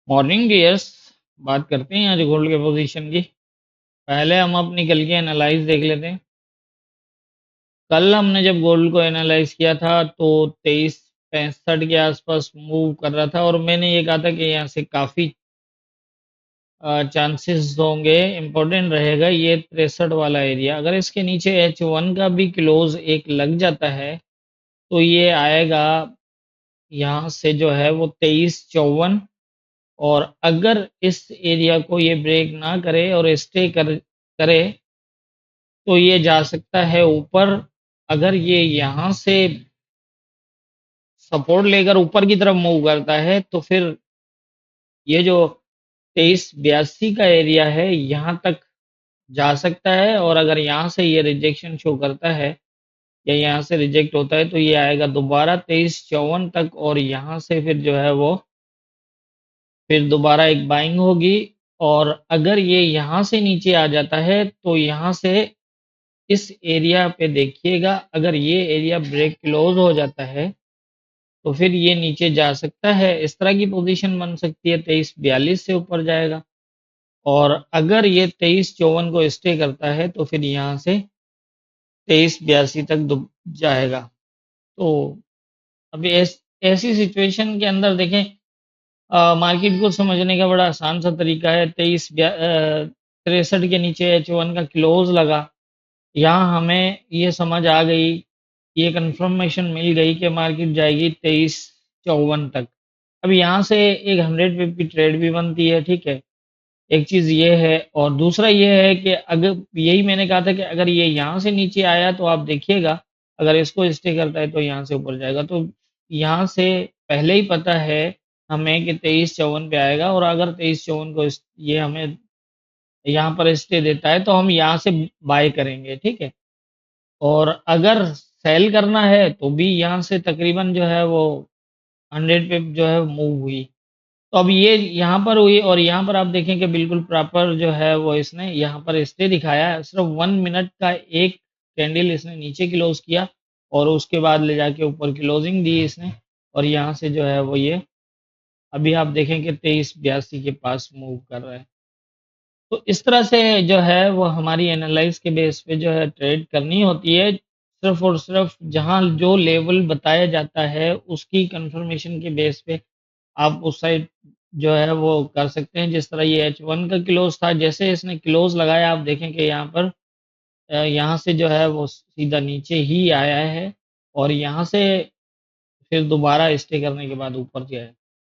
Morning dears. बात करते हैं आज गोल्ड के पोजीशन की। पहले हम अपनी कल की एनालाइज देख लेते हैं। कल हमने जब गोल्ड को एनालाइज किया था तो 2365 के आसपास मूव कर रहा था और मैंने ये कहा था कि यहाँ से काफ़ी चांसेस होंगे, इम्पोर्टेंट रहेगा ये 63 वाला एरिया। अगर इसके नीचे H1 का भी क्लोज एक लग जाता है तो ये आएगा यहाँ से जो है वो 2354। और अगर इस एरिया को ये ब्रेक ना करे और स्टे करे तो ये जा सकता है ऊपर। अगर ये यहाँ से सपोर्ट लेकर ऊपर की तरफ मूव करता है तो फिर ये जो 2382 का एरिया है यहाँ तक जा सकता है। और अगर यहाँ से ये रिजेक्शन शो करता है या यहाँ से रिजेक्ट होता है तो ये आएगा दोबारा 2354 तक और यहाँ से फिर जो है वो फिर दोबारा एक बाइंग होगी। और अगर ये यहाँ से नीचे आ जाता है तो यहाँ से इस एरिया पे देखिएगा, अगर ये एरिया ब्रेक क्लोज हो जाता है तो फिर ये नीचे जा सकता है। इस तरह की पोजीशन बन सकती है, 2342 से ऊपर जाएगा। और अगर ये 2354 को स्टे करता है तो फिर यहाँ से 2382 तक जाएगा। तो अभी ऐसी सिचुएशन के अंदर देखें, मार्केट को समझने का बड़ा आसान सा तरीका है। 63 के नीचे H1 का क्लोज लगा, यहाँ हमें ये समझ आ गई, ये कंफर्मेशन मिल गई कि मार्केट जाएगी 2354 तक। अब यहाँ से एक 100 पिप की ट्रेड भी बनती है, ठीक है। एक चीज़ ये है और दूसरा ये है कि अगर यही मैंने कहा था कि अगर ये यहाँ से नीचे आया तो आप देखिएगा, अगर इसको स्टे करता है तो यहाँ से ऊपर जाएगा। तो यहाँ से पहले ही पता है हमें कि 2354 पे आएगा और अगर 2354 को ये हमें यहाँ पर स्टे देता है तो हम यहाँ से बाय करेंगे, ठीक है। और अगर सेल करना है तो भी यहाँ से तकरीबन जो है वो 100 पे जो है मूव हुई। तो अब ये यहाँ पर हुई और यहाँ पर आप देखें कि बिल्कुल प्रॉपर जो है वो इसने यहाँ पर स्टे दिखाया है। सिर्फ 1 मिनट का एक कैंडल इसने नीचे क्लोज किया और उसके बाद ले जाके ऊपर क्लोजिंग दी इसने। और यहाँ से जो है वो ये अभी आप देखें कि 2382 के पास मूव कर रहा है। तो इस तरह से जो है वो हमारी एनालाइज के बेस पे जो है ट्रेड करनी होती है। सिर्फ और सिर्फ जहाँ जो लेवल बताया जाता है उसकी कंफर्मेशन के बेस पे आप उस साइड जो है वो कर सकते हैं। जिस तरह ये H1 का क्लोज था, जैसे इसने क्लोज लगाया आप देखें कि यहाँ पर यहाँ से जो है वो सीधा नीचे ही आया है और यहाँ से फिर दोबारा स्टे करने के बाद ऊपर गया है।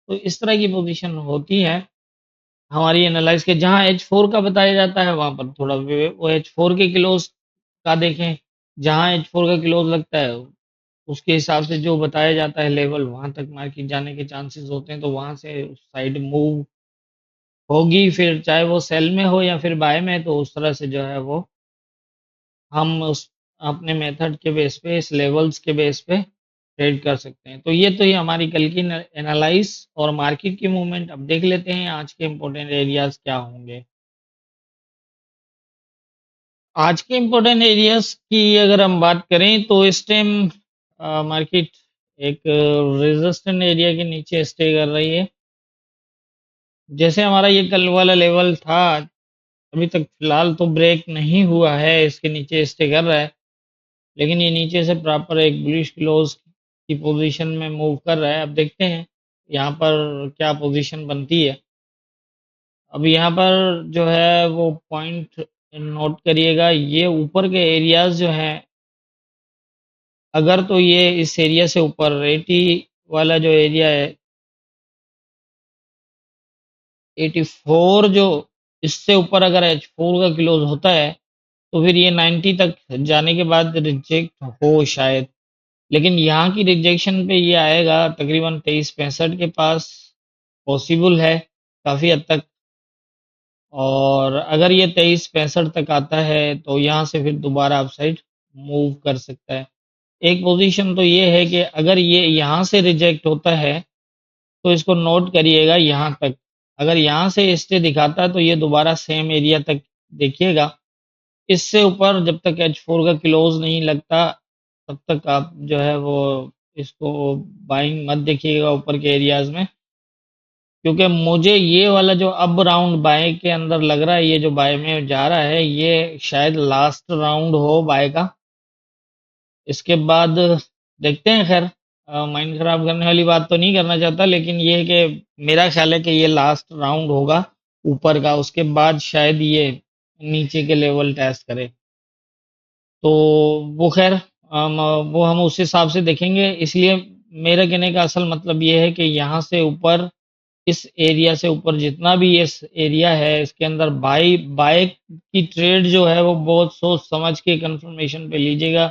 तो इस तरह की पोजीशन होती है हमारी एनालाइज के। जहाँ H4 का बताया जाता है वहाँ पर थोड़ा वो H4 के क्लोज का देखें। जहाँ H4 का क्लोज लगता है उसके हिसाब से जो बताया जाता है लेवल, वहां तक मार्केट जाने के चांसेस होते हैं। तो वहां से उस साइड मूव होगी, फिर चाहे वो सेल में हो या फिर बाय में। तो उस तरह से जो है वो हम उस अपने मेथड के बेस पे, इस लेवल्स के बेस पे ट्रेड कर सकते हैं। तो ये हमारी कल की एनालाइज और मार्केट की मूवमेंट। अब देख लेते हैं आज के इम्पोर्टेंट एरियाज क्या होंगे। आज के इम्पोर्टेंट एरियाज की अगर हम बात करें तो इस टाइम मार्केट एक रेजिस्टेंट एरिया के नीचे स्टे कर रही है। जैसे हमारा ये कल वाला लेवल था, अभी तक फिलहाल तो ब्रेक नहीं हुआ है, इसके नीचे स्टे कर रहा है। लेकिन ये नीचे से प्रॉपर एक बुलिश क्लोज की पोजीशन में मूव कर रहा है। अब देखते हैं यहाँ पर क्या पोजीशन बनती है। अब यहाँ पर जो है वो पॉइंट नोट करिएगा, ये ऊपर के एरियाज जो हैं, अगर तो ये इस एरिया से ऊपर 80 वाला जो एरिया है, 84 जो, इससे ऊपर अगर H4 का क्लोज होता है तो फिर ये 90 तक जाने के बाद रिजेक्ट हो शायद। लेकिन यहाँ की रिजेक्शन पे ये आएगा तकरीबन 2365 के पास, पॉसिबल है काफ़ी हद तक। और अगर ये 2365 तक आता है तो यहाँ से फिर दोबारा अपसाइड मूव कर सकता है। एक पोजीशन तो ये है कि अगर ये यहाँ से रिजेक्ट होता है तो इसको नोट करिएगा यहाँ तक। अगर यहाँ से स्टे दिखाता है तो ये दोबारा सेम एरिया तक देखिएगा। इससे ऊपर जब तक H4 का क्लोज नहीं लगता तब तक आप जो है वो इसको बाइंग मत देखिएगा ऊपर के एरियाज में। क्योंकि मुझे ये वाला जो अब राउंड बाय के अंदर लग रहा है, ये जो बाय में जा रहा है, ये शायद लास्ट राउंड हो बाय का। इसके बाद देखते हैं। खैर, माइंड खराब करने वाली बात तो नहीं करना चाहता, लेकिन ये है कि मेरा ख्याल है कि ये लास्ट राउंड होगा ऊपर का। उसके बाद शायद ये नीचे के लेवल टेस्ट करे। तो वो खैर, वो हम उस हिसाब से देखेंगे। इसलिए मेरे कहने का असल मतलब ये है कि यहाँ से ऊपर, इस एरिया से ऊपर जितना भी ये एरिया है, इसके अंदर बाई बाय की ट्रेड जो है वो बहुत सोच समझ के कंफर्मेशन पे लीजिएगा।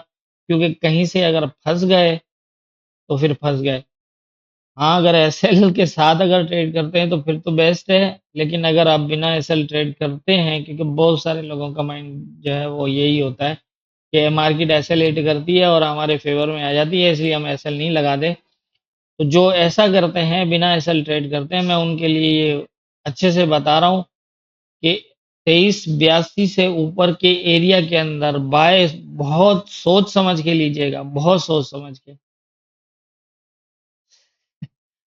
क्योंकि कहीं से अगर फंस गए तो फिर फंस गए। हाँ, अगर एसएल के साथ अगर ट्रेड करते हैं तो फिर तो बेस्ट है। लेकिन अगर आप बिना एसएल ट्रेड करते हैं, क्योंकि बहुत सारे लोगों का माइंड जो है वो यही होता है कि मार्केट एसएल हिट करती है और हमारे फेवर में आ जाती है, इसलिए हम एसएल नहीं लगाते। तो जो ऐसा करते हैं, बिना एसएल ट्रेड करते हैं, मैं उनके लिए ये अच्छे से बता रहा हूँ कि 2382 से ऊपर के एरिया के अंदर बाय बहुत सोच समझ के लीजिएगा, बहुत सोच समझ के।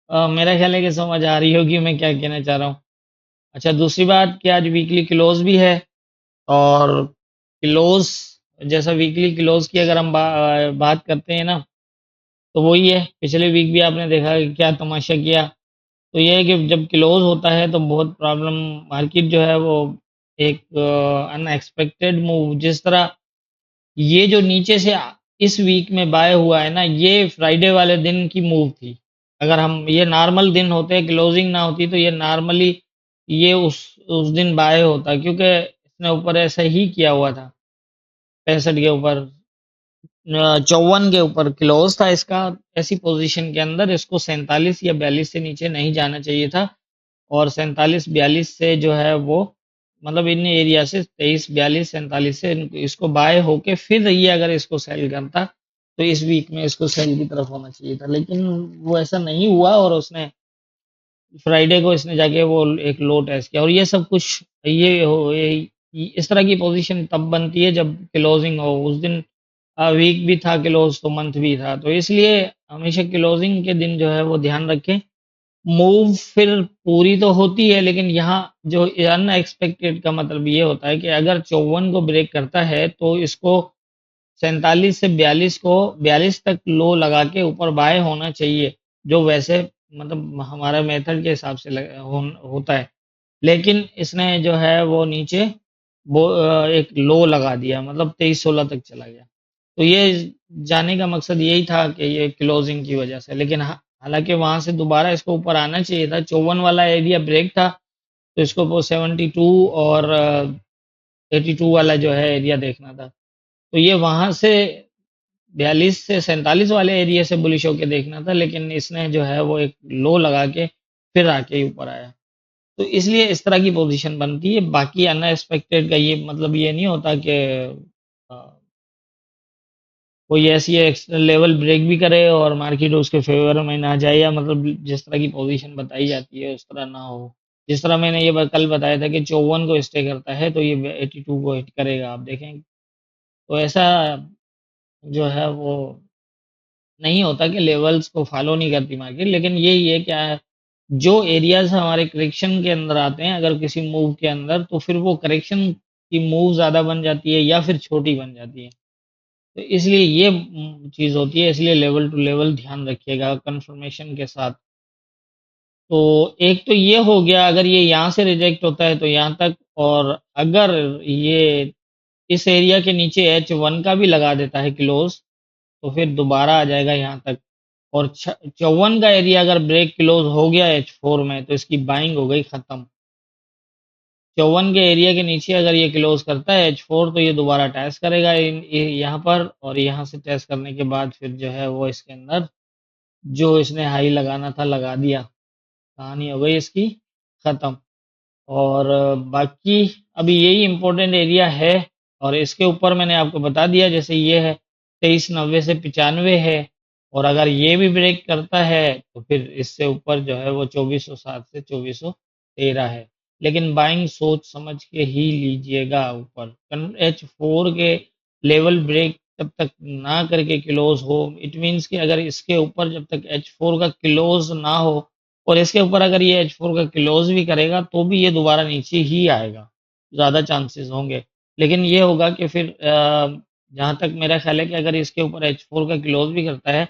मेरा ख्याल है कि समझ आ रही होगी मैं क्या कहना चाह रहा हूँ। अच्छा, दूसरी बात कि आज वीकली क्लोज भी है। और क्लोज, जैसा वीकली क्लोज की अगर हम बात करते हैं ना, तो वही है, पिछले वीक भी आपने देखा कि क्या तमाशा किया। तो ये है कि जब क्लोज होता है तो बहुत प्रॉब्लम, मार्केट जो है वो एक अनएक्सपेक्टेड मूव, जिस तरह ये जो नीचे से इस वीक में बाय हुआ है ना, ये फ्राइडे वाले दिन की मूव थी। अगर हम ये नॉर्मल दिन होते, क्लोजिंग ना होती, तो ये नॉर्मली ये उस दिन बाय होता, क्योंकि इसने ऊपर ऐसा ही किया हुआ था। 65 के ऊपर, 54 के ऊपर क्लोज था इसका। ऐसी पोजीशन के अंदर इसको 47 या 42 से नीचे नहीं जाना चाहिए था। और 47-42 से जो है वो, मतलब इन एरिया से 23-42-47 से इसको बाय होके फिर ये अगर इसको सेल करता, तो इस वीक में इसको सेल की तरफ होना चाहिए था। लेकिन वो ऐसा नहीं हुआ और उसने फ्राइडे को इसने जाके वो एक लो टेस्ट किया। और ये सब कुछ इस तरह की पोजीशन तब बनती है जब क्लोजिंग हो। उस दिन वीक भी था क्लोज, तो मंथ भी था। तो इसलिए हमेशा क्लोजिंग के दिन जो है वो ध्यान रखें। मूव फिर पूरी तो होती है, लेकिन यहाँ जो अनएक्सपेक्टेड का मतलब ये होता है कि अगर 54 को ब्रेक करता है तो इसको 47 से 42 को, 42 तक लो लगा के ऊपर बाय होना चाहिए, जो वैसे मतलब हमारा मेथड के हिसाब से होता है। लेकिन इसने जो है वो नीचे वो एक लो लगा दिया, मतलब 23-16 तक चला गया। तो ये जाने का मकसद यही था कि ये क्लोजिंग की वजह से। लेकिन हालांकि वहां से दोबारा इसको ऊपर आना चाहिए था। 54 वाला एरिया ब्रेक था, तो इसको वो 72 और 82 वाला जो है एरिया देखना था। तो ये वहां से 42 से 47 वाले एरिया से बुलिश होके देखना था, लेकिन इसने जो है वो एक लो लगा के फिर आके ऊपर आया। तो इसलिए इस तरह की पोजीशन बनती है। बाकी अनएक्सपेक्टेड का ये मतलब ये नहीं होता कि अ, कोई ऐसी लेवल ब्रेक भी करे और मार्केट उसके फेवर में ना जाए, या मतलब जिस तरह की पोजीशन बताई जाती है उस तरह ना हो। जिस तरह मैंने ये कल बताया था कि 54 को स्टे करता है तो ये 82 को हिट करेगा, आप देखें। तो ऐसा जो है वो नहीं होता कि लेवल्स को फॉलो नहीं करती मार्केट। लेकिन यही है क्या, जो एरियाज हमारे करेक्शन के अंदर आते हैं अगर किसी मूव के अंदर, तो फिर वो करेक्शन की मूव ज़्यादा बन जाती है या फिर छोटी बन जाती है। तो इसलिए ये चीज़ होती है। इसलिए लेवल टू लेवल ध्यान रखिएगा कंफर्मेशन के साथ। तो एक तो ये हो गया, अगर ये यहाँ से रिजेक्ट होता है तो यहाँ तक। और अगर ये इस एरिया के नीचे H1 का भी लगा देता है क्लोज, तो फिर दोबारा आ जाएगा यहाँ तक। और 54 का एरिया अगर ब्रेक क्लोज हो गया H4 में, तो इसकी बाइंग हो गई खत्म। 54 के एरिया के नीचे अगर ये क्लोज करता है H4, तो ये दोबारा टेस्ट करेगा यहाँ पर, और यहाँ से टेस्ट करने के बाद फिर जो है वो इसके अंदर जो इसने हाई लगाना था लगा दिया, कहानी हो गई इसकी खत्म। और बाकी अभी यही इम्पोर्टेंट एरिया है। और इसके ऊपर मैंने आपको बता दिया, जैसे ये है 2390 से 95 है। और अगर ये भी ब्रेक करता है तो फिर इससे ऊपर जो है वो 2407 से 2413 है। लेकिन बाइंग सोच समझ के ही लीजिएगा। ऊपर H4 के लेवल ब्रेक जब तक ना करके क्लोज हो, इट मीन्स कि अगर इसके ऊपर जब तक H4 का क्लोज ना हो और इसके ऊपर अगर ये H4 का क्लोज भी करेगा तो भी ये दोबारा नीचे ही आएगा, ज़्यादा चांसेस होंगे। लेकिन ये होगा कि फिर जहाँ तक मेरा ख्याल है कि अगर इसके ऊपर H4 का क्लोज भी करता है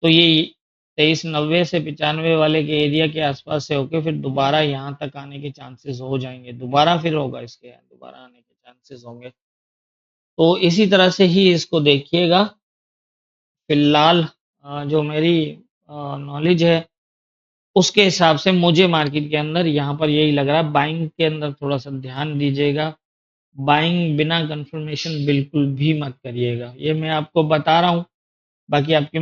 तो ये 2390 से 95 वाले के एरिया के आसपास से होके फिर दोबारा यहाँ तक आने के चांसेस हो जाएंगे, दोबारा फिर होगा इसके दोबारा आने के चांसेस होंगे। तो इसी तरह से ही इसको देखिएगा। फिलहाल जो मेरी नॉलेज है उसके हिसाब से मुझे मार्केट के अंदर यहाँ पर यही लग रहा है। बाइंग के अंदर थोड़ा सा ध्यान दीजिएगा, बाइंग बिना कंफर्मेशन बिल्कुल भी मत करिएगा, ये मैं आपको बता रहा हूँ। बाकी आपकी